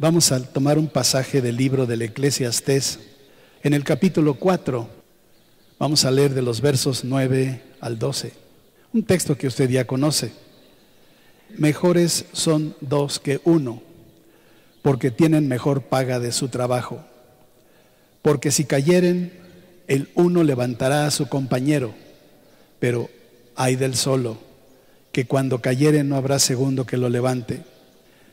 Vamos a tomar un pasaje del libro del Eclesiastés. En el capítulo 4, vamos a leer de los versos 9 al 12. Un texto que usted ya conoce. Mejores son dos que uno, porque tienen mejor paga de su trabajo. Porque si cayeren, el uno levantará a su compañero, pero ay del solo, que cuando cayere no habrá segundo que lo levante.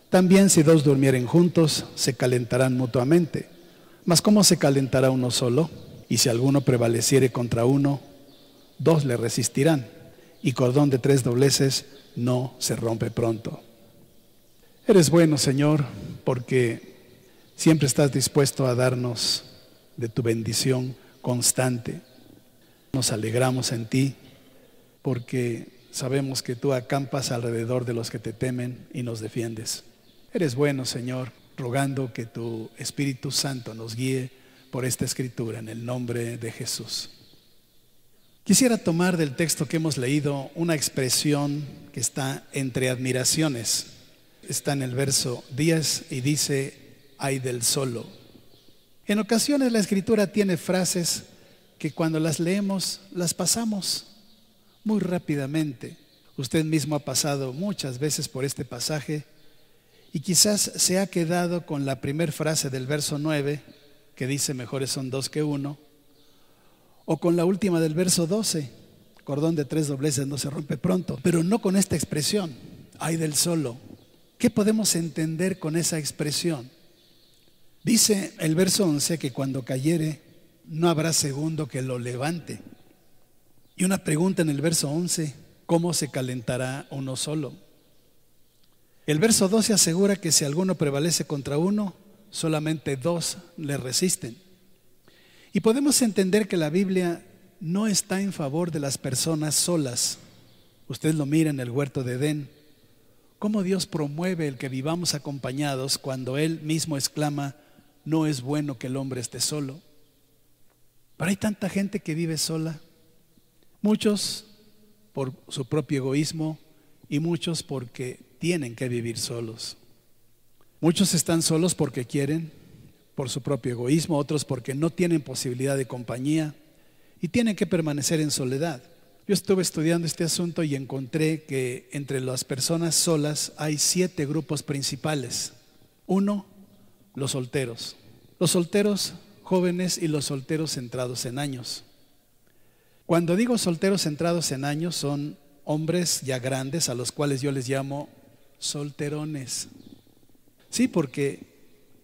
También si dos durmieren juntos, se calentarán mutuamente. Mas ¿cómo se calentará uno solo? Y si alguno prevaleciere contra uno, dos le resistirán. Y cordón de 3 dobleces no se rompe pronto. Eres bueno, Señor, porque siempre estás dispuesto a darnos de tu bendición constante. Nos alegramos en ti, porque sabemos que tú acampas alrededor de los que te temen y nos defiendes. Eres bueno, Señor, rogando que tu Espíritu Santo nos guíe por esta escritura en el nombre de Jesús. Quisiera tomar del texto que hemos leído una expresión que está entre admiraciones. Está en el verso 10 y dice, ay del solo. En ocasiones la escritura tiene frases que cuando las leemos las pasamos muy rápidamente. Usted mismo ha pasado muchas veces por este pasaje y quizás se ha quedado con la primera frase del verso 9 que dice mejores son dos que uno, o con la última del verso 12, cordón de 3 dobleces no se rompe pronto, pero no con esta expresión, ay del solo. ¿Qué podemos entender con esa expresión? Dice el verso 11 que cuando cayere no habrá segundo que lo levante. Y una pregunta en el verso 11, ¿cómo se calentará uno solo? El verso 12 asegura que si alguno prevalece contra uno, solamente dos le resisten. Y podemos entender que la Biblia no está en favor de las personas solas. Usted lo mira en el huerto de Edén. Cómo Dios promueve el que vivamos acompañados cuando Él mismo exclama, no es bueno que el hombre esté solo. Pero hay tanta gente que vive sola. Muchos por su propio egoísmo y muchos porque tienen que vivir solos. Muchos están solos porque quieren, por su propio egoísmo, otros porque no tienen posibilidad de compañía y tienen que permanecer en soledad. Yo estuve estudiando este asunto y encontré que entre las personas solas hay 7 grupos principales. 1, los solteros. Los solteros jóvenes y los solteros centrados en años. Cuando digo solteros centrados en años, son hombres ya grandes a los cuales yo les llamo solterones. Sí, porque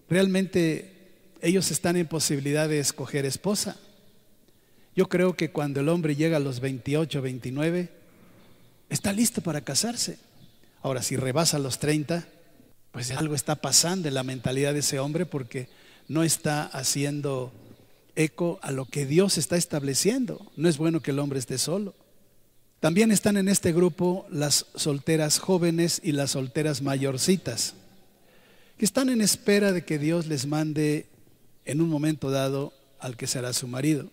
realmente ellos están en posibilidad de escoger esposa. Yo creo que cuando el hombre llega a los 28, 29, está listo para casarse. Ahora, si rebasa los 30, pues algo está pasando en la mentalidad de ese hombre porque no está haciendo eco a lo que Dios está estableciendo. No es bueno que el hombre esté solo. También están en este grupo las solteras jóvenes y las solteras mayorcitas, que están en espera de que Dios les mande en un momento dado al que será su marido.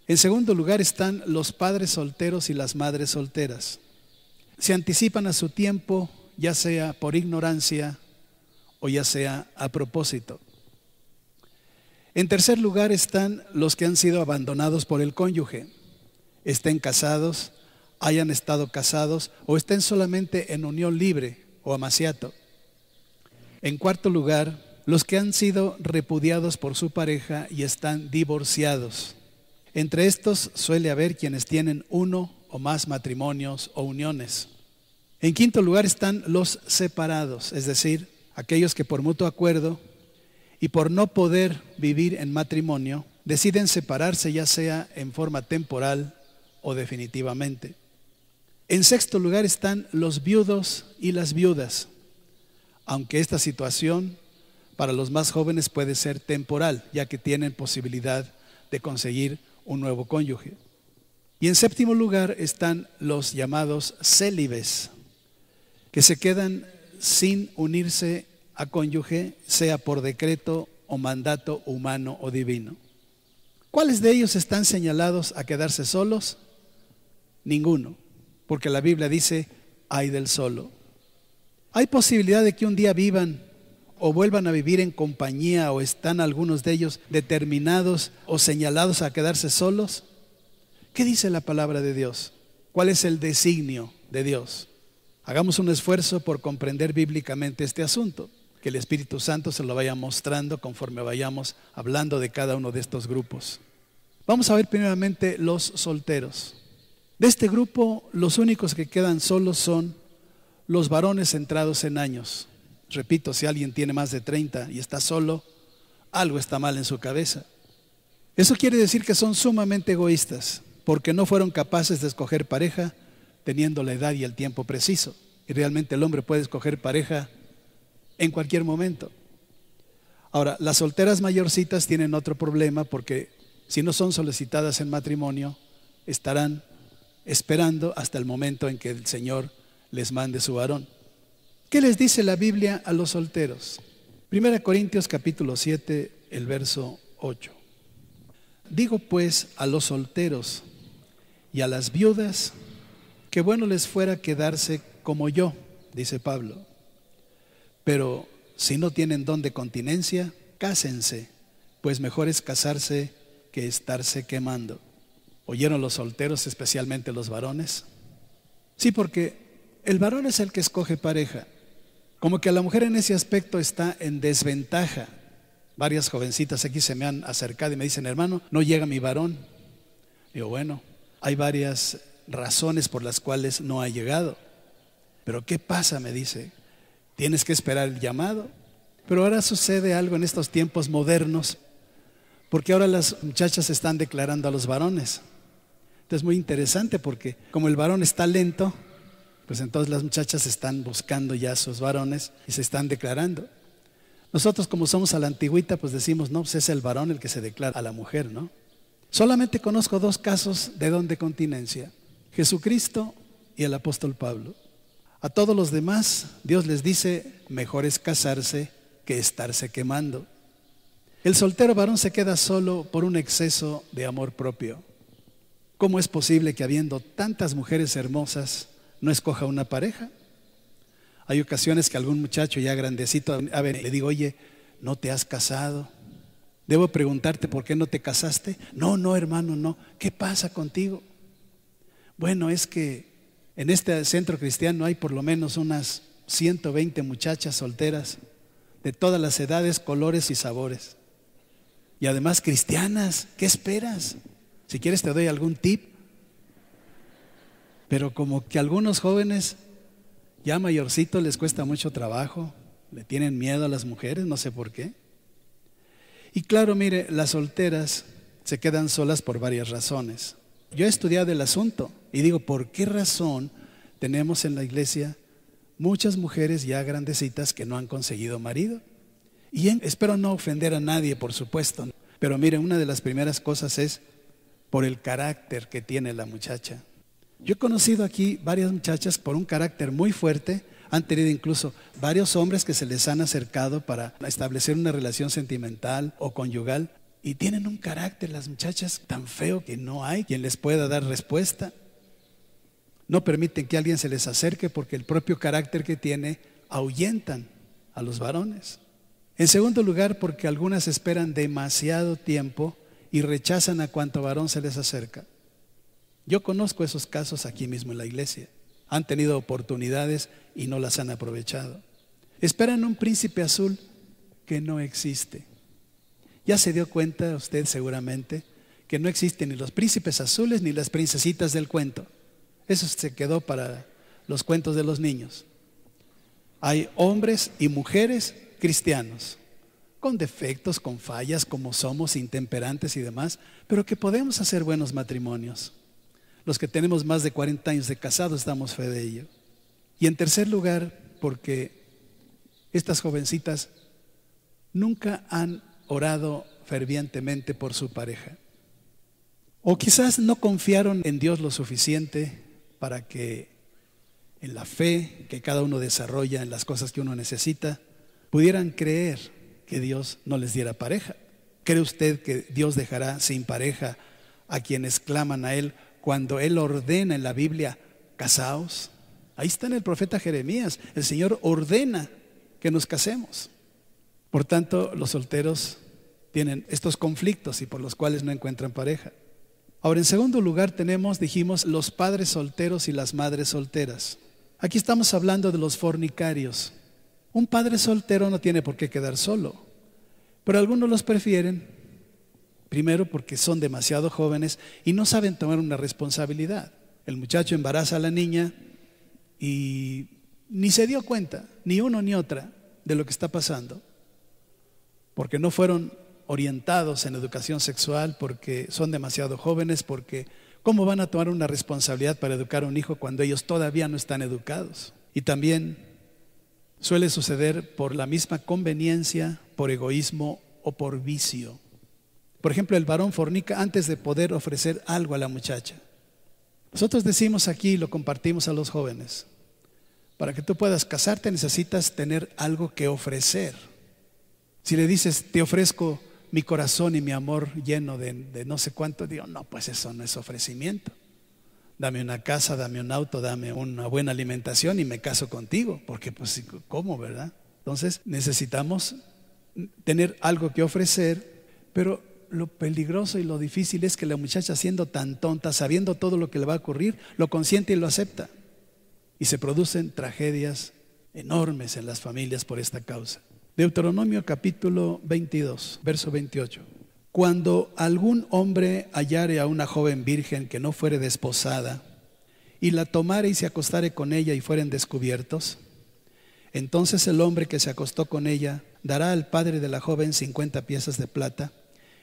En segundo lugar están los padres solteros y las madres solteras. Se anticipan a su tiempo, ya sea por ignorancia o ya sea a propósito. En tercer lugar están los que han sido abandonados por el cónyuge, estén casados, hayan estado casados o estén solamente en unión libre o amaciato. En cuarto lugar, los que han sido repudiados por su pareja y están divorciados. Entre estos suele haber quienes tienen 1 o más matrimonios o uniones. En quinto lugar están los separados, es decir, aquellos que por mutuo acuerdo y por no poder vivir en matrimonio, deciden separarse ya sea en forma temporal o definitivamente. En sexto lugar están los viudos y las viudas, aunque esta situación para los más jóvenes puede ser temporal, ya que tienen posibilidad de conseguir un nuevo cónyuge. Y en séptimo lugar están los llamados célibes, que se quedan sin unirse a cónyuge, sea por decreto o mandato humano o divino. ¿Cuáles de ellos están señalados a quedarse solos? Ninguno, porque la Biblia dice, ay del solo. Hay posibilidad de que un día vivan o vuelvan a vivir en compañía, o están algunos de ellos determinados o señalados a quedarse solos. ¿Qué dice la palabra de Dios? ¿Cuál es el designio de Dios? Hagamos un esfuerzo por comprender bíblicamente este asunto, que el Espíritu Santo se lo vaya mostrando conforme vayamos hablando de cada uno de estos grupos. Vamos a ver primeramente los solteros. De este grupo, los únicos que quedan solos son los varones entrados en años. Repito, si alguien tiene más de 30 y está solo, algo está mal en su cabeza. Eso quiere decir que son sumamente egoístas, porque no fueron capaces de escoger pareja teniendo la edad y el tiempo preciso. Y realmente el hombre puede escoger pareja en cualquier momento. Ahora, las solteras mayorcitas tienen otro problema, porque si no son solicitadas en matrimonio, estarán esperando hasta el momento en que el Señor les mande su varón. ¿Qué les dice la Biblia a los solteros? 1 Corintios capítulo 7, el verso 8. Digo pues a los solteros y a las viudas que bueno les fuera quedarse como yo, dice Pablo. Pero si no tienen don de continencia, cásense, pues mejor es casarse que estarse quemando. ¿Oyeron los solteros, especialmente los varones? Sí, porque el varón es el que escoge pareja. Como que la mujer en ese aspecto está en desventaja. Varias jovencitas aquí se me han acercado y me dicen: hermano, no llega mi varón. Digo, bueno, hay varias razones por las cuales no ha llegado. Pero ¿qué pasa? Me dice, tienes que esperar el llamado. Pero ahora sucede algo en estos tiempos modernos, porque ahora las muchachas están declarando a los varones. Entonces es muy interesante, porque como el varón está lento, pues entonces las muchachas están buscando ya a sus varones y se están declarando. Nosotros, como somos a la antigüita, pues decimos, no, pues es el varón el que se declara a la mujer, ¿no? Solamente conozco 2 casos de don de continencia: Jesucristo y el apóstol Pablo. A todos los demás, Dios les dice, mejor es casarse que estarse quemando. El soltero varón se queda solo por un exceso de amor propio. ¿Cómo es posible que, habiendo tantas mujeres hermosas, no escoja una pareja? Hay ocasiones que algún muchacho ya grandecito, le digo, oye, ¿no te has casado? ¿Debo preguntarte por qué no te casaste? No, hermano, no. ¿Qué pasa contigo? Bueno, es que en este centro cristiano hay por lo menos unas 120 muchachas solteras de todas las edades, colores y sabores. Y además cristianas. ¿Qué esperas? Si quieres te doy algún tip. Pero como que a algunos jóvenes ya mayorcitos les cuesta mucho trabajo, le tienen miedo a las mujeres, no sé por qué. Y claro, mire, las solteras se quedan solas por varias razones. Yo he estudiado el asunto y digo, ¿por qué razón tenemos en la iglesia muchas mujeres ya grandecitas que no han conseguido marido? Y espero no ofender a nadie, por supuesto, pero mire, una de las primeras cosas es por el carácter que tiene la muchacha. Yo he conocido aquí varias muchachas por un carácter muy fuerte, han tenido incluso varios hombres que se les han acercado para establecer una relación sentimental o conyugal, y tienen un carácter las muchachas tan feo que no hay quien les pueda dar respuesta. No permiten que alguien se les acerque porque el propio carácter que tiene ahuyentan a los varones. En segundo lugar, porque algunas esperan demasiado tiempo y rechazan a cuanto varón se les acerca. Yo conozco esos casos aquí mismo en la iglesia. Han tenido oportunidades y no las han aprovechado. Esperan un príncipe azul que no existe. Ya se dio cuenta usted seguramente que no existen ni los príncipes azules ni las princesitas del cuento. Eso se quedó para los cuentos de los niños. Hay hombres y mujeres cristianos, con defectos, con fallas, como somos, intemperantes y demás, pero que podemos hacer buenos matrimonios. Los que tenemos más de 40 años de casados damos fe de ello. Y en tercer lugar, porque estas jovencitas nunca han orado fervientemente por su pareja. O quizás no confiaron en Dios lo suficiente para que en la fe que cada uno desarrolla en las cosas que uno necesita, pudieran creer que Dios no les diera pareja. ¿Cree usted que Dios dejará sin pareja a quienes claman a Él cuando Él ordena en la Biblia, casaos? Ahí está en el profeta Jeremías, el Señor ordena que nos casemos. Por tanto, los solteros tienen estos conflictos y por los cuales no encuentran pareja. Ahora, en segundo lugar dijimos, los padres solteros y las madres solteras. Aquí estamos hablando de los fornicarios. Un padre soltero no tiene por qué quedar solo, pero algunos los prefieren, primero porque son demasiado jóvenes y no saben tomar una responsabilidad. El muchacho embaraza a la niña y ni se dio cuenta, ni uno ni otra, de lo que está pasando, porque no fueron orientados en educación sexual, porque son demasiado jóvenes, porque ¿cómo van a tomar una responsabilidad para educar a un hijo cuando ellos todavía no están educados? Y también suele suceder por la misma conveniencia, por egoísmo o por vicio. Por ejemplo, el varón fornica antes de poder ofrecer algo a la muchacha. Nosotros decimos aquí y lo compartimos a los jóvenes: para que tú puedas casarte necesitas tener algo que ofrecer. Si le dices, te ofrezco mi corazón y mi amor lleno de no sé cuánto, digo, no, pues eso no es ofrecimiento. Dame una casa, dame un auto, dame una buena alimentación y me caso contigo, porque pues ¿cómo, verdad? Entonces necesitamos tener algo que ofrecer, pero lo peligroso y lo difícil es que la muchacha, siendo tan tonta, sabiendo todo lo que le va a ocurrir, lo consiente y lo acepta. Y se producen tragedias enormes en las familias por esta causa. Deuteronomio capítulo 22, verso 28. Cuando algún hombre hallare a una joven virgen que no fuere desposada, y la tomare y se acostare con ella y fueren descubiertos, entonces el hombre que se acostó con ella dará al padre de la joven 50 piezas de plata,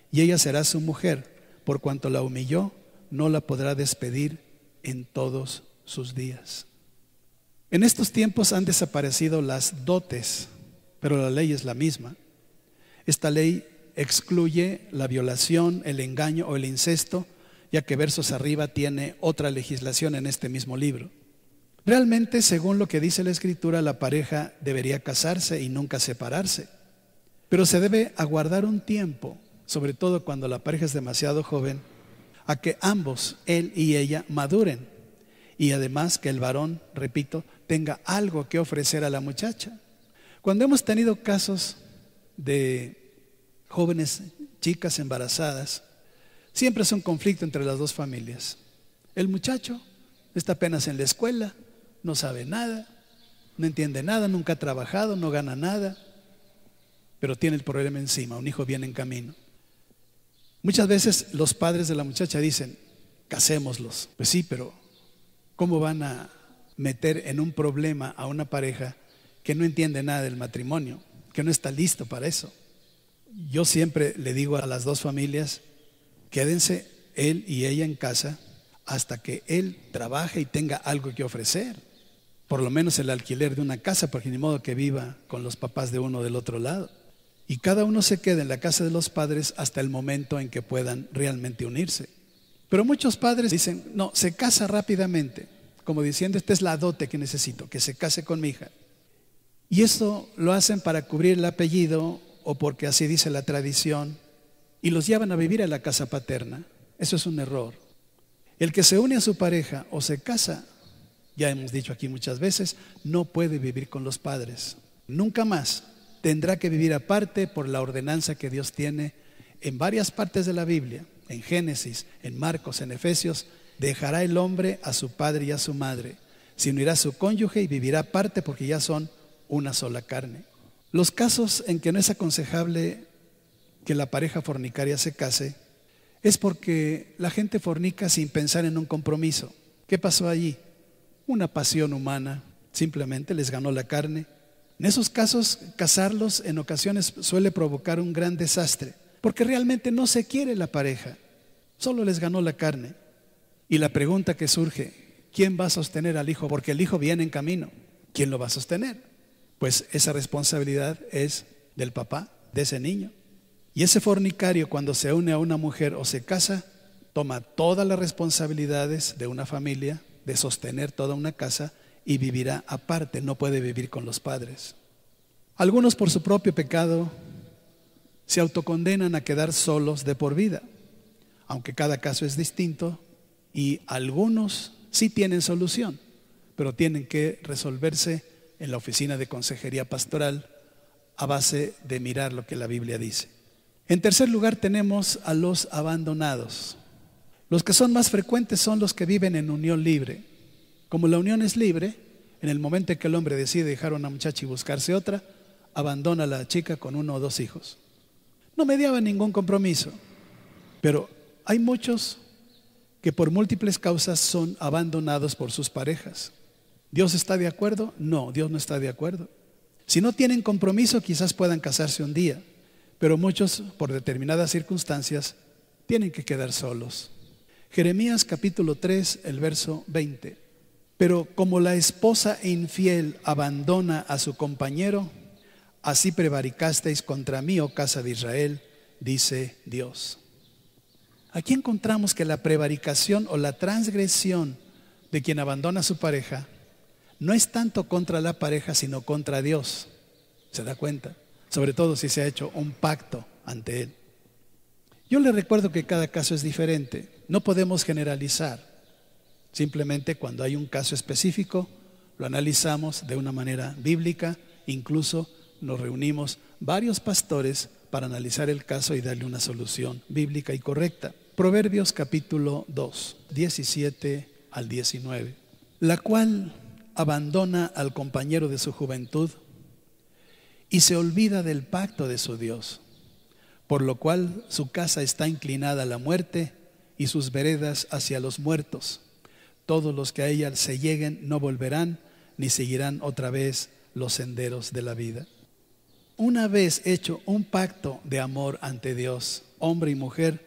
y ella será su mujer, por cuanto la humilló, no la podrá despedir en todos sus días. En estos tiempos han desaparecido las dotes, pero la ley es la misma. Esta ley excluye la violación, el engaño o el incesto, ya que versos arriba tiene otra legislación en este mismo libro. Realmente, según lo que dice la Escritura, la pareja debería casarse y nunca separarse, pero se debe aguardar un tiempo, sobre todo cuando la pareja es demasiado joven, a que ambos, él y ella, maduren, y además que el varón, repito, tenga algo que ofrecer a la muchacha. Cuando hemos tenido casos de jóvenes chicas embarazadas, siempre es un conflicto entre las dos familias. El muchacho está apenas en la escuela, no sabe nada, no entiende nada, nunca ha trabajado, no gana nada, pero tiene el problema encima, un hijo viene en camino. Muchas veces los padres de la muchacha dicen, casémoslos. Pues sí, pero ¿cómo van a meter en un problema a una pareja que no entiende nada del matrimonio, que no está listo para eso? Yo siempre le digo a las dos familias, quédense él y ella en casa hasta que él trabaje y tenga algo que ofrecer. Por lo menos el alquiler de una casa, porque ni modo que viva con los papás de uno del otro lado. Y cada uno se queda en la casa de los padres hasta el momento en que puedan realmente unirse. Pero muchos padres dicen, no, se casa rápidamente, como diciendo, esta es la dote que necesito, que se case con mi hija. Y esto lo hacen para cubrir el apellido o porque así dice la tradición, y los llevan a vivir a la casa paterna. Eso es un error. El que se une a su pareja o se casa, ya hemos dicho aquí muchas veces, no puede vivir con los padres. Nunca más. Tendrá que vivir aparte por la ordenanza que Dios tiene en varias partes de la Biblia, en Génesis, en Marcos, en Efesios. Dejará el hombre a su padre y a su madre, se unirá a su cónyuge y vivirá aparte porque ya son una sola carne. Los casos en que no es aconsejable que la pareja fornicaria se case es porque la gente fornica sin pensar en un compromiso. ¿Qué pasó allí? Una pasión humana, simplemente les ganó la carne. En esos casos, casarlos en ocasiones suele provocar un gran desastre, porque realmente no se quiere la pareja, solo les ganó la carne. Y la pregunta que surge, ¿quién va a sostener al hijo? Porque el hijo viene en camino. ¿Quién lo va a sostener? Pues esa responsabilidad es del papá, de ese niño. Y ese fornicario, cuando se une a una mujer o se casa, toma todas las responsabilidades de una familia, de sostener toda una casa, y vivirá aparte, no puede vivir con los padres. Algunos por su propio pecado se autocondenan a quedar solos de por vida, aunque cada caso es distinto, y algunos sí tienen solución, pero tienen que resolverse en la oficina de consejería pastoral a base de mirar lo que la Biblia dice. En tercer lugar tenemos a los abandonados. Los que son más frecuentes son los que viven en unión libre. Como la unión es libre, en el momento en que el hombre decide dejar a una muchacha y buscarse otra, abandona a la chica con 1 o 2 hijos. No mediaba ningún compromiso, pero hay muchos que por múltiples causas son abandonados por sus parejas. ¿Dios está de acuerdo? No, Dios no está de acuerdo. Si no tienen compromiso, quizás puedan casarse un día, pero muchos, por determinadas circunstancias, tienen que quedar solos. Jeremías capítulo 3, el verso 20. Pero como la esposa infiel abandona a su compañero, así prevaricasteis contra mí, oh casa de Israel, dice Dios. Aquí encontramos que la prevaricación o la transgresión de quien abandona a su pareja no es tanto contra la pareja, sino contra Dios. ¿Se da cuenta? Sobre todo si se ha hecho un pacto ante Él. Yo le recuerdo que cada caso es diferente. No podemos generalizar. Simplemente cuando hay un caso específico, lo analizamos de una manera bíblica. Incluso nos reunimos varios pastores para analizar el caso y darle una solución bíblica y correcta. Proverbios capítulo 2, 17 al 19. La cual abandona al compañero de su juventud y se olvida del pacto de su Dios, por lo cual su casa está inclinada a la muerte y sus veredas hacia los muertos. Todos los que a ella se lleguen no volverán ni seguirán otra vez los senderos de la vida. Una vez hecho un pacto de amor ante Dios, hombre y mujer,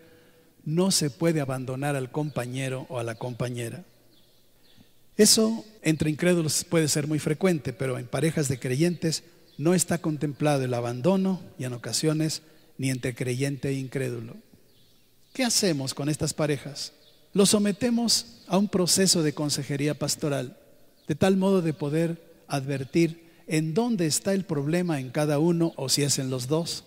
no se puede abandonar al compañero o a la compañera. Eso entre incrédulos puede ser muy frecuente, pero en parejas de creyentes no está contemplado el abandono y en ocasiones ni entre creyente e incrédulo. ¿Qué hacemos con estas parejas? Los sometemos a un proceso de consejería pastoral, de tal modo de poder advertir en dónde está el problema en cada uno o si es en los dos,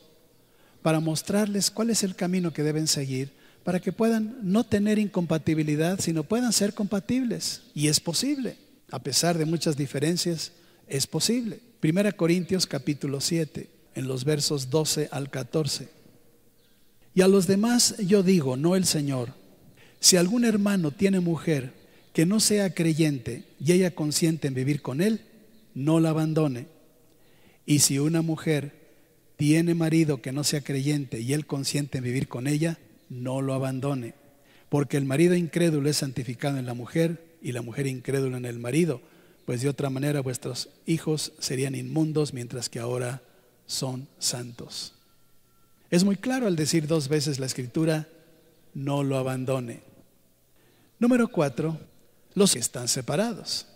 para mostrarles cuál es el camino que deben seguir para que puedan no tener incompatibilidad, sino puedan ser compatibles. Y es posible, a pesar de muchas diferencias, es posible. 1 Corintios capítulo 7, en los versos 12 al 14. Y a los demás yo digo, no el Señor, si algún hermano tiene mujer que no sea creyente y ella consiente en vivir con él, no la abandone. Y si una mujer tiene marido que no sea creyente y él consiente en vivir con ella, no lo abandone, porque el marido incrédulo es santificado en la mujer y la mujer incrédula en el marido, pues de otra manera vuestros hijos serían inmundos mientras que ahora son santos. Es muy claro al decir 2 veces la Escritura, no lo abandone. Número 4, los que están separados.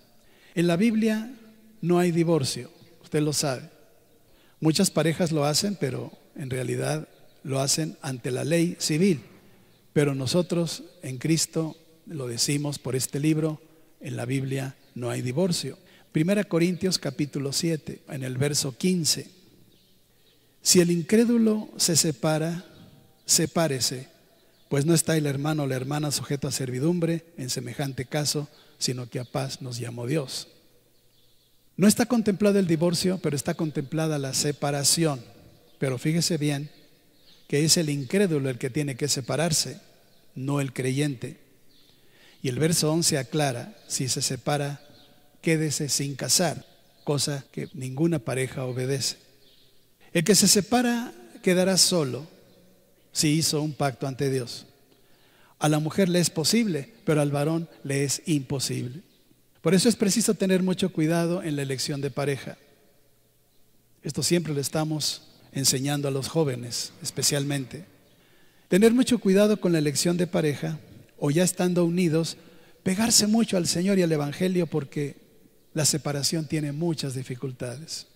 En la Biblia no hay divorcio, usted lo sabe. Muchas parejas lo hacen, pero en realidad lo hacen ante la ley civil, pero nosotros en Cristo lo decimos por este libro, en la Biblia no hay divorcio. 1 Corintios capítulo 7, en el verso 15. Si el incrédulo se separa, sepárese, pues no está el hermano o la hermana sujeto a servidumbre en semejante caso, sino que a paz nos llamó Dios. No está contemplado el divorcio, pero está contemplada la separación. Pero fíjese bien que es el incrédulo el que tiene que separarse, no el creyente. Y el verso 11 aclara, si se separa, quédese sin casar, cosa que ninguna pareja obedece. El que se separa quedará solo si hizo un pacto ante Dios. A la mujer le es posible, pero al varón le es imposible. Por eso es preciso tener mucho cuidado en la elección de pareja. Esto siempre lo estamos enseñando a los jóvenes, especialmente. Tener mucho cuidado con la elección de pareja, o ya estando unidos, pegarse mucho al Señor y al Evangelio, porque la separación tiene muchas dificultades.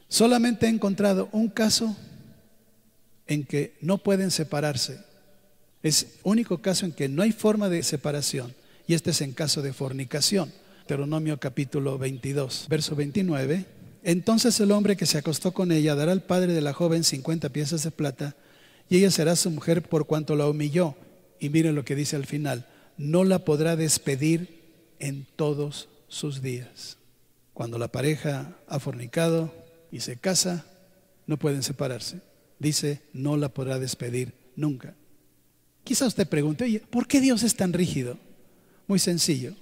Solamente he encontrado un caso en que no pueden separarse. Es el único caso en que no hay forma de separación, y este es en caso de fornicación. Deuteronomio capítulo 22, verso 29. Entonces el hombre que se acostó con ella dará al padre de la joven 50 piezas de plata, y ella será su mujer por cuanto la humilló. Y miren lo que dice al final: no la podrá despedir en todos sus días. Cuando la pareja ha fornicado y se casa, no pueden separarse. Dice, no la podrá despedir nunca. Quizá usted pregunte, oye, ¿por qué Dios es tan rígido? Muy sencillo,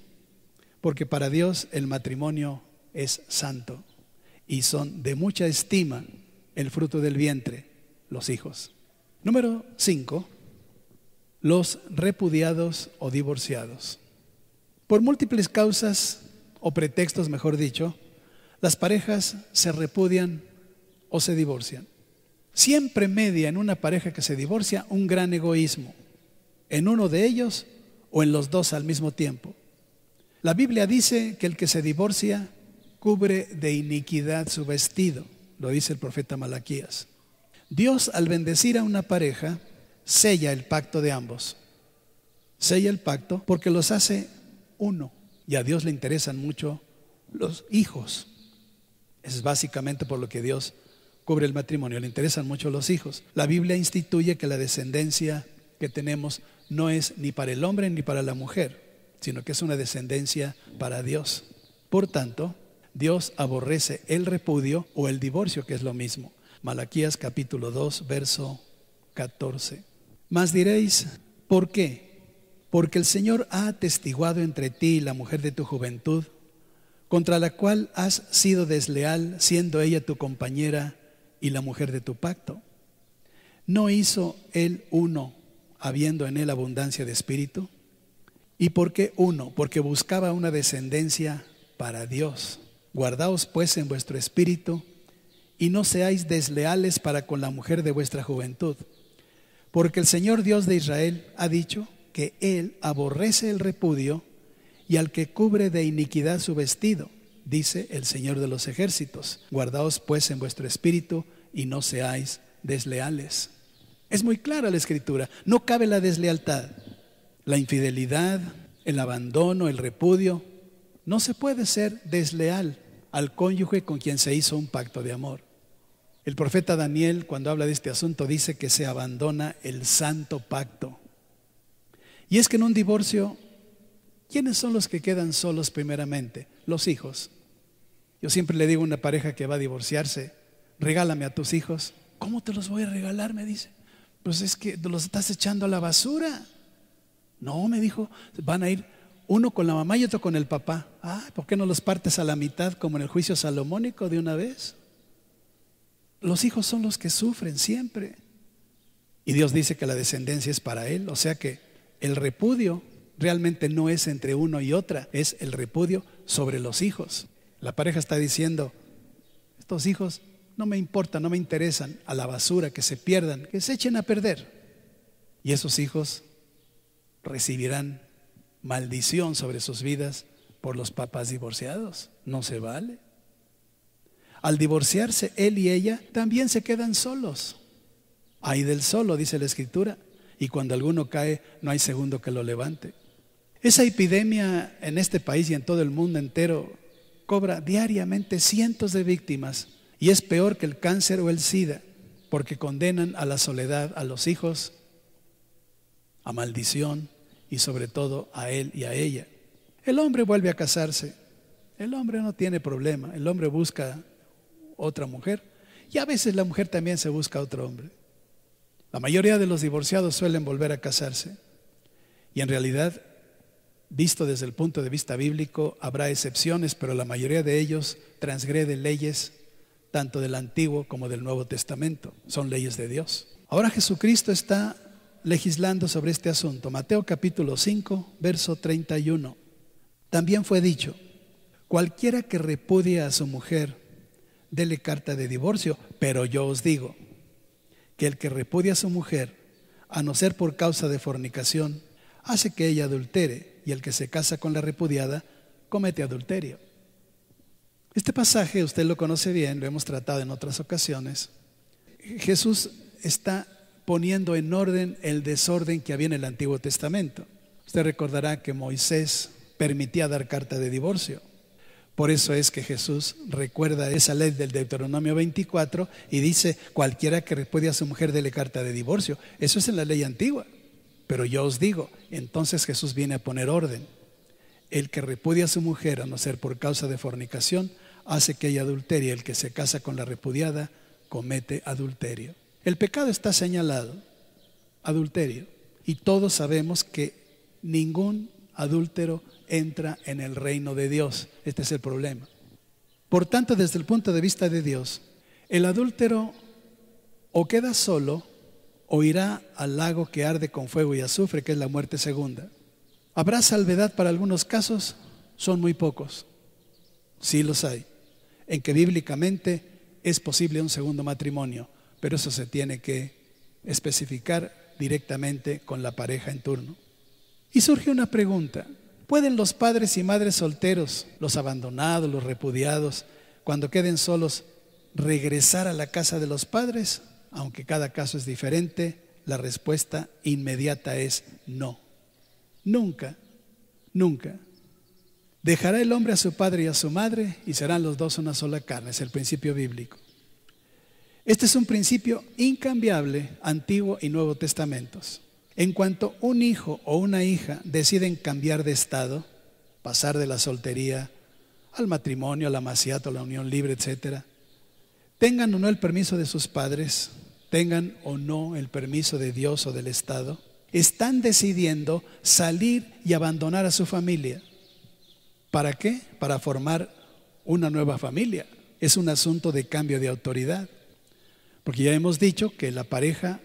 porque para Dios el matrimonio es santo y son de mucha estima el fruto del vientre, los hijos. Número 5, los repudiados o divorciados. Por múltiples causas o pretextos, mejor dicho, las parejas se repudian o se divorcian. Siempre media en una pareja que se divorcia un gran egoísmo, en uno de ellos o en los dos al mismo tiempo. La Biblia dice que el que se divorcia cubre de iniquidad su vestido, lo dice el profeta Malaquías. Dios, al bendecir a una pareja, sella el pacto de ambos. Sella el pacto porque los hace uno, y a Dios le interesan mucho los hijos. Es básicamente por lo que Dios cubre el matrimonio, le interesan mucho los hijos. La Biblia instituye que la descendencia que tenemos no es ni para el hombre ni para la mujer, sino que es una descendencia para Dios. Por tanto, Dios aborrece el repudio o el divorcio, que es lo mismo. Malaquías capítulo 2, verso 14. Mas diréis, ¿por qué? Porque el Señor ha atestiguado entre ti y la mujer de tu juventud, contra la cual has sido desleal, siendo ella tu compañera y la mujer de tu pacto. ¿No hizo él uno, habiendo en él abundancia de espíritu? ¿Y por qué uno? Porque buscaba una descendencia para Dios. Guardaos pues en vuestro espíritu y no seáis desleales para con la mujer de vuestra juventud. Porque el Señor Dios de Israel ha dicho que Él aborrece el repudio y al que cubre de iniquidad su vestido, dice el Señor de los ejércitos. Guardaos pues en vuestro espíritu y no seáis desleales. Es muy clara la escritura, no cabe la deslealtad, la infidelidad, el abandono, el repudio. No se puede ser desleal al cónyuge con quien se hizo un pacto de amor. El profeta Daniel, cuando habla de este asunto, dice que se abandona el santo pacto. Y es que en un divorcio, ¿quiénes son los que quedan solos primeramente? Los hijos. Yo siempre le digo a una pareja que va a divorciarse, regálame a tus hijos. ¿Cómo te los voy a regalar?, me dice. Pues es que los estás echando a la basura. No, me dijo, van a ir uno con la mamá y otro con el papá. ¿Por qué no los partes a la mitad como en el juicio salomónico de una vez? Los hijos son los que sufren siempre. Y Dios dice que la descendencia es para él. O sea que el repudio realmente no es entre uno y otra, es el repudio sobre los hijos. La pareja está diciendo, estos hijos no me importan, no me interesan, a la basura, que se pierdan, que se echen a perder. Y esos hijos recibirán maldición sobre sus vidas por los papás divorciados. No se vale. Al divorciarse él y ella también se quedan solos. Ay del solo, dice la escritura, y cuando alguno cae no hay segundo que lo levante. Esa epidemia en este país y en todo el mundo entero cobra diariamente cientos de víctimas y es peor que el cáncer o el SIDA, porque condenan a la soledad a los hijos, a maldición y sobre todo a él y a ella. El hombre vuelve a casarse, el hombre no tiene problema, el hombre busca otra mujer y a veces la mujer también se busca a otro hombre. La mayoría de los divorciados suelen volver a casarse y en realidad, visto desde el punto de vista bíblico, habrá excepciones, pero la mayoría de ellos transgreden leyes tanto del Antiguo como del Nuevo Testamento, son leyes de Dios. Ahora Jesucristo está legislando sobre este asunto. Mateo capítulo 5, verso 31. También fue dicho, cualquiera que repudie a su mujer, dele carta de divorcio, pero yo os digo que el que repudia a su mujer, a no ser por causa de fornicación, hace que ella adultere, y el que se casa con la repudiada comete adulterio. Este pasaje usted lo conoce bien, lo hemos tratado en otras ocasiones. Jesús está poniendo en orden el desorden que había en el Antiguo Testamento. Usted recordará que Moisés permitía dar carta de divorcio. Por eso es que Jesús recuerda esa ley del Deuteronomio 24 y dice, cualquiera que repudie a su mujer dele carta de divorcio. Eso es en la ley antigua. Pero yo os digo, entonces Jesús viene a poner orden. El que repudia a su mujer, a no ser por causa de fornicación, hace que ella adulterie. El que se casa con la repudiada comete adulterio. El pecado está señalado, adulterio. Y todos sabemos que ningún adúltero entra en el reino de Dios. Este es el problema. Por tanto, desde el punto de vista de Dios, el adúltero o queda solo o irá al lago que arde con fuego y azufre, que es la muerte segunda. ¿Habrá salvedad para algunos casos? Son muy pocos. Sí los hay. En que bíblicamente es posible un segundo matrimonio, pero eso se tiene que especificar directamente con la pareja en turno. Y surge una pregunta: ¿pueden los padres y madres solteros, los abandonados, los repudiados, cuando queden solos, regresar a la casa de los padres? Aunque cada caso es diferente, la respuesta inmediata es no. Nunca, nunca. Dejará el hombre a su padre y a su madre y serán los dos una sola carne. Es el principio bíblico. Este es un principio incambiable, Antiguo y Nuevo Testamentos. En cuanto un hijo o una hija deciden cambiar de estado, pasar de la soltería al matrimonio, al amaciato, a la unión libre, etc., tengan o no el permiso de sus padres, tengan o no el permiso de Dios o del Estado, están decidiendo salir y abandonar a su familia. ¿Para qué? Para formar una nueva familia. Es un asunto de cambio de autoridad. Porque ya hemos dicho que la pareja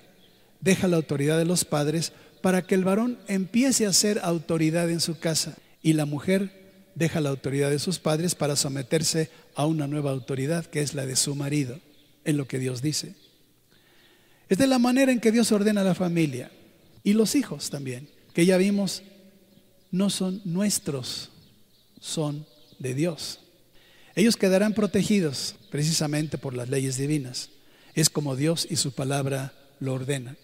deja la autoridad de los padres para que el varón empiece a ser autoridad en su casa, y la mujer deja la autoridad de sus padres para someterse a una nueva autoridad, que es la de su marido, en lo que Dios dice. Es de la manera en que Dios ordena la familia. Y los hijos también, que ya vimos, no son nuestros, son de Dios. Ellos quedarán protegidos precisamente por las leyes divinas. Es como Dios y su palabra lo ordenan.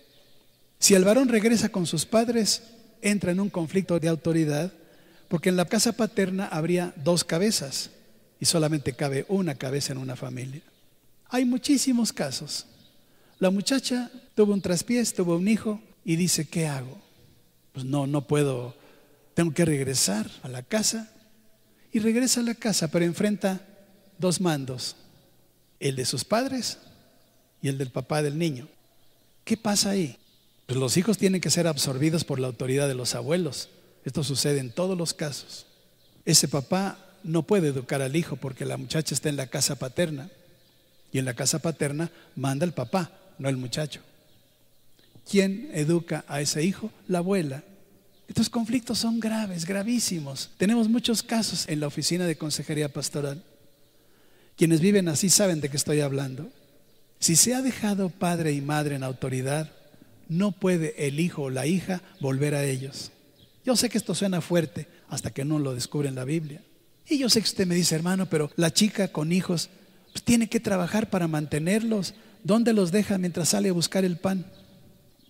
Si el varón regresa con sus padres, entra en un conflicto de autoridad, porque en la casa paterna habría dos cabezas y solamente cabe una cabeza en una familia. Hay muchísimos casos. La muchacha tuvo un traspiés, tuvo un hijo y dice: ¿qué hago? Pues no puedo, tengo que regresar a la casa. Y regresa a la casa, pero enfrenta dos mandos: el de sus padres y el del papá del niño. ¿Qué pasa ahí? Pues los hijos tienen que ser absorbidos por la autoridad de los abuelos. Esto sucede en todos los casos. Ese papá no puede educar al hijo porque la muchacha está en la casa paterna, y en la casa paterna manda el papá, no el muchacho. ¿Quién educa a ese hijo? La abuela. Estos conflictos son graves, gravísimos. Tenemos muchos casos en la oficina de consejería pastoral. Quienes viven así saben de qué estoy hablando. Si se ha dejado padre y madre en autoridad, no puede el hijo o la hija volver a ellos. Yo sé que esto suena fuerte hasta que no lo descubre en la Biblia. Y yo sé que usted me dice: hermano, pero la chica con hijos pues tiene que trabajar para mantenerlos. ¿Dónde los deja mientras sale a buscar el pan?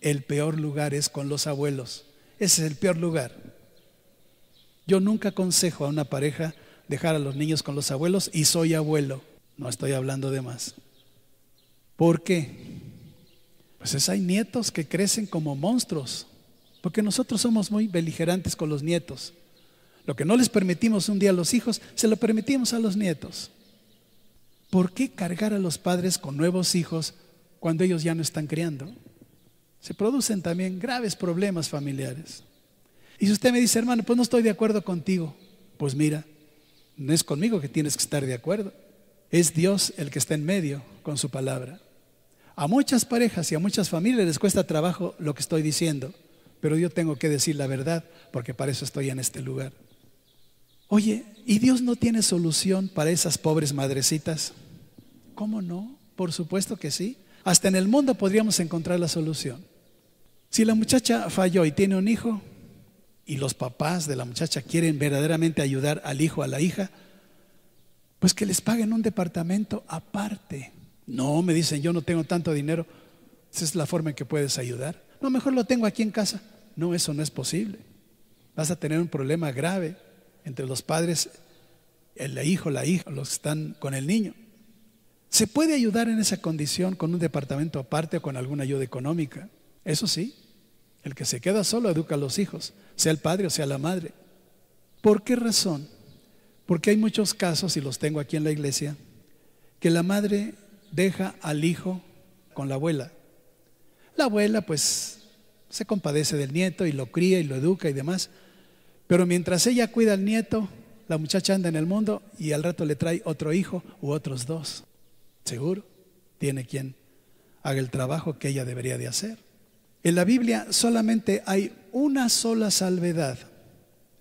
El peor lugar es con los abuelos. Ese es el peor lugar. Yo nunca aconsejo a una pareja dejar a los niños con los abuelos, y soy abuelo, no estoy hablando de más. ¿Por qué? Pues hay nietos que crecen como monstruos, porque nosotros somos muy beligerantes con los nietos. Lo que no les permitimos un día a los hijos, se lo permitimos a los nietos. ¿Por qué cargar a los padres con nuevos hijos cuando ellos ya no están criando? Se producen también graves problemas familiares. Y si usted me dice: hermano, pues no estoy de acuerdo contigo, pues mira, no es conmigo que tienes que estar de acuerdo. Es Dios el que está en medio con su palabra. A muchas parejas y a muchas familias les cuesta trabajo lo que estoy diciendo, pero yo tengo que decir la verdad, porque para eso estoy en este lugar. Oye, ¿y Dios no tiene solución para esas pobres madrecitas? ¿Cómo no? Por supuesto que sí. Hasta en el mundo podríamos encontrar la solución. Si la muchacha falló y tiene un hijo, y los papás de la muchacha quieren verdaderamente ayudar al hijo, a la hija, pues que les paguen un departamento aparte. No, me dicen: yo no tengo tanto dinero. Esa es la forma en que puedes ayudar. No, mejor lo tengo aquí en casa. No, eso no es posible. Vas a tener un problema grave entre los padres, el hijo, la hija, los que están con el niño. Se puede ayudar en esa condición con un departamento aparte o con alguna ayuda económica. Eso sí, el que se queda solo educa a los hijos, sea el padre o sea la madre. ¿Por qué razón? Porque hay muchos casos, y los tengo aquí en la iglesia, que la madre deja al hijo con la abuela. La abuela pues se compadece del nieto y lo cría y lo educa y demás, pero mientras ella cuida al nieto, la muchacha anda en el mundo y al rato le trae otro hijo u otros dos. Seguro, tiene quien haga el trabajo que ella debería de hacer. En la Biblia solamente hay una sola salvedad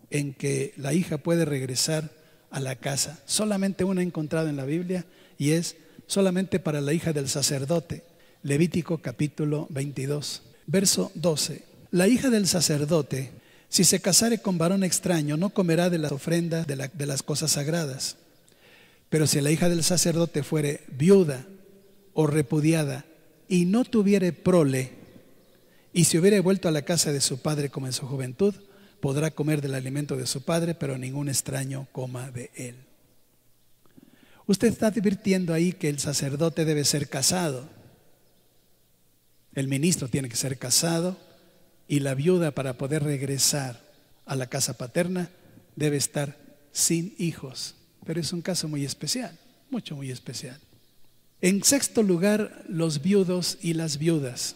en que la hija puede regresar a la casa. Solamente una encontrada en la Biblia, y es solamente para la hija del sacerdote. Levítico capítulo 22, verso 12. La hija del sacerdote, si se casare con varón extraño, no comerá de las ofrendas de las cosas sagradas. Pero si la hija del sacerdote fuere viuda o repudiada y no tuviere prole, y si hubiere vuelto a la casa de su padre como en su juventud, podrá comer del alimento de su padre, pero ningún extraño coma de él. Usted está advirtiendo ahí que el sacerdote debe ser casado. El ministro tiene que ser casado, y la viuda, para poder regresar a la casa paterna, debe estar sin hijos. Pero es un caso muy especial, muy especial. En sexto lugar, los viudos y las viudas.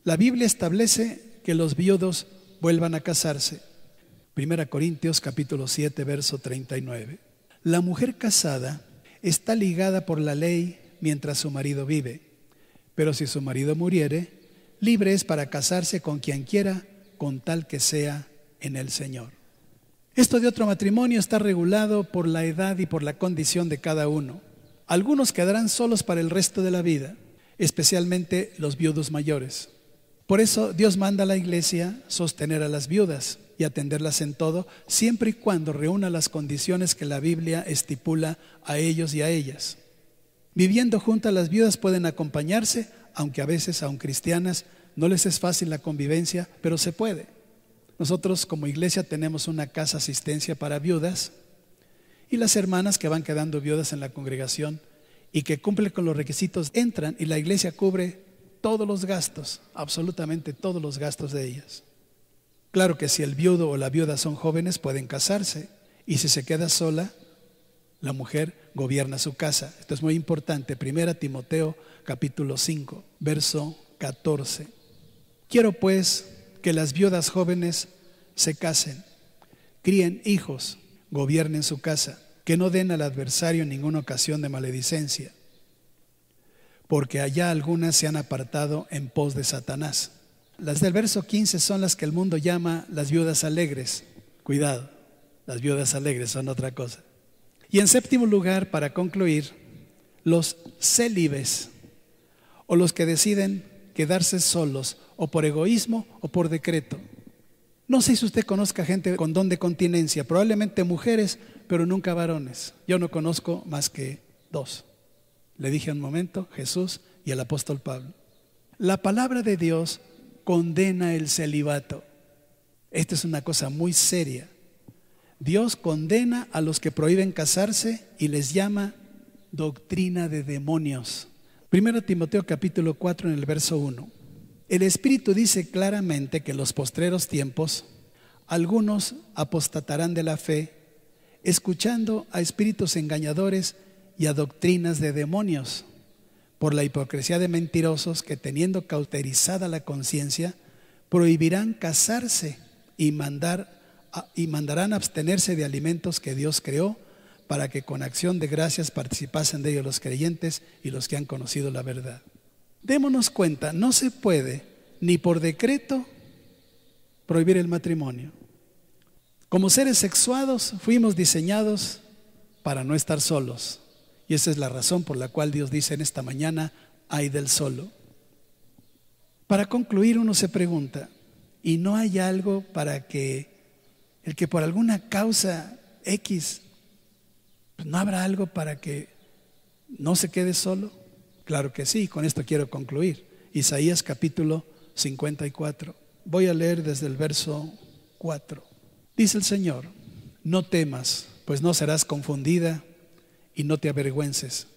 La Biblia establece que los viudos vuelvan a casarse. 1 Corintios capítulo 7, verso 39. La mujer casada está ligada por la ley mientras su marido vive, pero si su marido muriere, libre es para casarse con quien quiera, con tal que sea en el Señor. Esto de otro matrimonio está regulado por la edad y por la condición de cada uno. Algunos quedarán solos para el resto de la vida, especialmente los viudos mayores. Por eso Dios manda a la iglesia sostener a las viudas y atenderlas en todo, siempre y cuando reúna las condiciones que la Biblia estipula a ellos y a ellas. Viviendo juntas, las viudas pueden acompañarse, aunque a veces, aun cristianas, no les es fácil la convivencia, pero se puede. Nosotros como iglesia tenemos una casa asistencia para viudas, y las hermanas que van quedando viudas en la congregación y que cumplen con los requisitos entran, y la iglesia cubre todos los gastos, absolutamente todos los gastos de ellas. Claro que si el viudo o la viuda son jóvenes, pueden casarse, y si se queda sola, la mujer gobierna su casa. Esto es muy importante. 1 Timoteo capítulo 5, verso 14. Quiero pues que las viudas jóvenes se casen, críen hijos, gobiernen su casa, que no den al adversario en ninguna ocasión de maledicencia, porque allá algunas se han apartado en pos de Satanás. Las del verso 15 son las que el mundo llama las viudas alegres. Cuidado, las viudas alegres son otra cosa. Y en séptimo lugar, para concluir, los célibes, o los que deciden quedarse solos, o por egoísmo o por decreto. No sé si usted conozca gente con don de continencia, probablemente mujeres, pero nunca varones. Yo no conozco más que dos. Le dije un momento, Jesús y el apóstol Pablo. La palabra de Dios condena el celibato. Esta es una cosa muy seria. Dios condena a los que prohíben casarse y les llama doctrina de demonios. 1 Timoteo capítulo 4 en el verso 1. El Espíritu dice claramente que en los postreros tiempos algunos apostatarán de la fe, escuchando a espíritus engañadores y a doctrinas de demonios, por la hipocresía de mentirosos que, teniendo cauterizada la conciencia, prohibirán casarse y mandarán abstenerse de alimentos que Dios creó, para que con acción de gracias participasen de ellos los creyentes y los que han conocido la verdad. Démonos cuenta, no se puede ni por decreto prohibir el matrimonio. Como seres sexuados fuimos diseñados para no estar solos, y esa es la razón por la cual Dios dice en esta mañana: ay del solo. Para concluir, uno se pregunta, ¿y no hay algo para que el que por alguna causa X, no habrá algo para que no se quede solo? Claro que sí, con esto quiero concluir. Isaías capítulo 54. Voy a leer desde el verso 4. Dice el Señor: no temas, pues no serás confundida, y no te avergüences,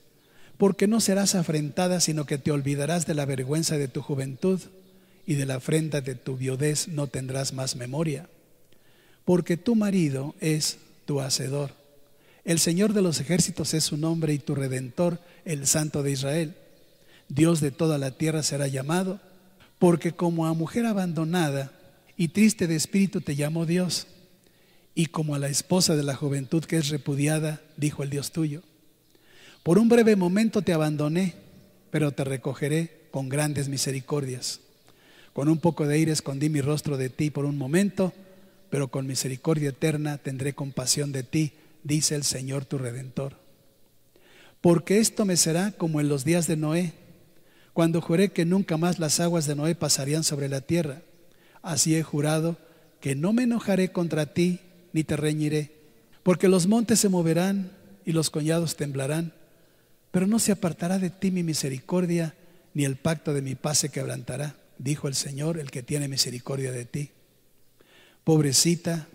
porque no serás afrentada, sino que te olvidarás de la vergüenza de tu juventud, y de la afrenta de tu viudez no tendrás más memoria. Porque tu marido es tu hacedor, el Señor de los ejércitos es su nombre, y tu Redentor, el Santo de Israel. Dios de toda la tierra será llamado, porque como a mujer abandonada y triste de espíritu te llamó Dios, y como a la esposa de la juventud que es repudiada, dijo el Dios tuyo. Por un breve momento te abandoné, pero te recogeré con grandes misericordias. Con un poco de ira escondí mi rostro de ti por un momento, pero con misericordia eterna tendré compasión de ti, dice el Señor tu Redentor. Porque esto me será como en los días de Noé, cuando juré que nunca más las aguas de Noé pasarían sobre la tierra. Así he jurado que no me enojaré contra ti, ni te reñiré, porque los montes se moverán y los collados temblarán, pero no se apartará de ti mi misericordia, ni el pacto de mi paz se quebrantará, dijo el Señor, el que tiene misericordia de ti. Pobrecita,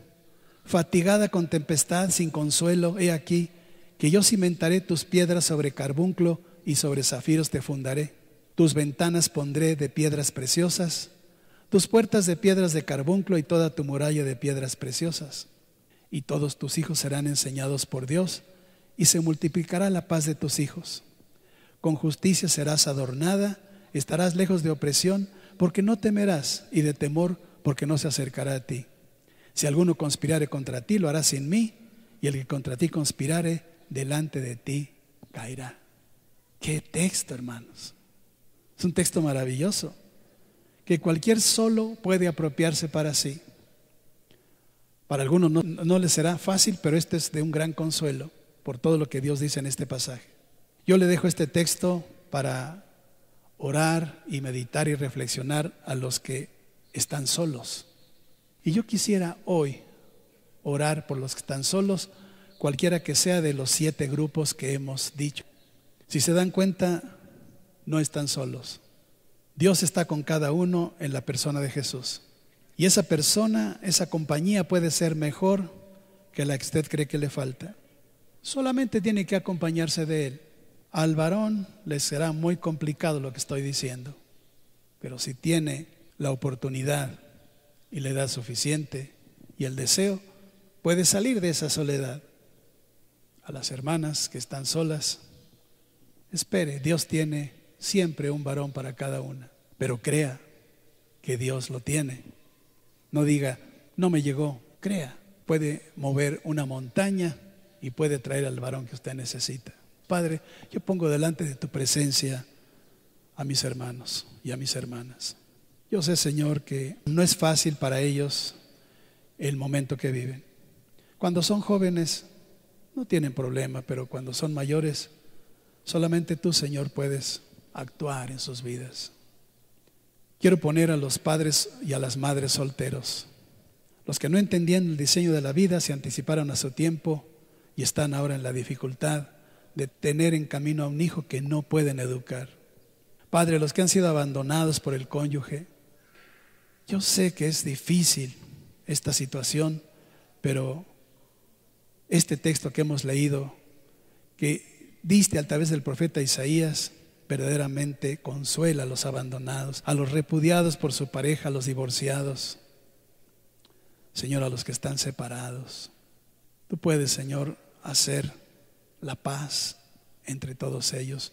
fatigada con tempestad, sin consuelo, he aquí que yo cimentaré tus piedras sobre carbunclo y sobre zafiros te fundaré. Tus ventanas pondré de piedras preciosas, tus puertas de piedras de carbunclo y toda tu muralla de piedras preciosas. Y todos tus hijos serán enseñados por Dios, y se multiplicará la paz de tus hijos. Con justicia serás adornada, estarás lejos de opresión, porque no temerás, y de temor, porque no se acercará a ti. Si alguno conspirare contra ti, lo hará sin mí, y el que contra ti conspirare, delante de ti caerá. ¡Qué texto, hermanos! Es un texto maravilloso, que cualquier solo puede apropiarse para sí. Para algunos no les será fácil, pero este es de un gran consuelo por todo lo que Dios dice en este pasaje. Yo le dejo este texto para orar y meditar y reflexionar a los que están solos. Y yo quisiera hoy orar por los que están solos, cualquiera que sea de los 7 grupos que hemos dicho. Si se dan cuenta, no están solos. Dios está con cada uno en la persona de Jesús. Y esa persona, esa compañía puede ser mejor que la que usted cree que le falta. Solamente tiene que acompañarse de Él. Al varón le será muy complicado lo que estoy diciendo, pero si tiene la oportunidad y la edad suficiente y el deseo, puede salir de esa soledad. A las hermanas que están solas, espere, Dios tiene siempre un varón para cada una, pero crea que Dios lo tiene. No diga, no me llegó, crea, puede mover una montaña y puede traer al varón que usted necesita. Padre, yo pongo delante de tu presencia a mis hermanos y a mis hermanas. Yo sé, Señor, que no es fácil para ellos el momento que viven. Cuando son jóvenes no tienen problema, pero cuando son mayores, solamente tú, Señor, puedes actuar en sus vidas. Quiero poner a los padres y a las madres solteros, los que no entendían el diseño de la vida, se anticiparon a su tiempo y están ahora en la dificultad de tener en camino a un hijo que no pueden educar. Padre, los que han sido abandonados por el cónyuge, yo sé que es difícil esta situación, pero este texto que hemos leído, que diste a través del profeta Isaías, verdaderamente consuela a los abandonados, a los repudiados por su pareja, a los divorciados, Señor, a los que están separados. Tú puedes, Señor, hacer la paz entre todos ellos.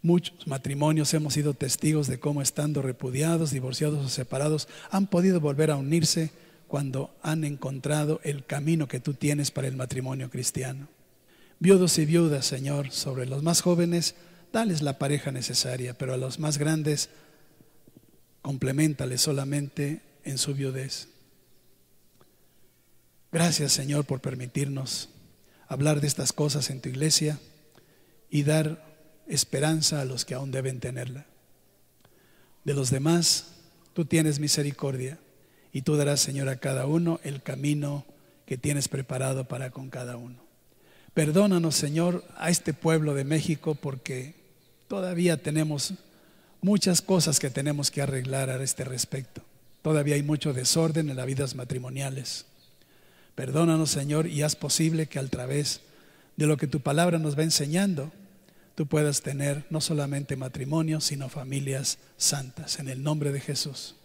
Muchos matrimonios hemos sido testigos de cómo, estando repudiados, divorciados o separados, han podido volver a unirse cuando han encontrado el camino que tú tienes para el matrimonio cristiano. Viudos y viudas, Señor, sobre los más jóvenes, dales la pareja necesaria, pero a los más grandes, compleméntales solamente en su viudez. Gracias, Señor, por permitirnos hablar de estas cosas en tu iglesia y dar esperanza a los que aún deben tenerla. De los demás, tú tienes misericordia y tú darás, Señor, a cada uno el camino que tienes preparado para con cada uno. Perdónanos, Señor, a este pueblo de México, porque todavía tenemos muchas cosas que tenemos que arreglar a este respecto. Todavía hay mucho desorden en las vidas matrimoniales. Perdónanos, Señor, y haz posible que a través de lo que tu palabra nos va enseñando, tú puedas tener no solamente matrimonios, sino familias santas. En el nombre de Jesús.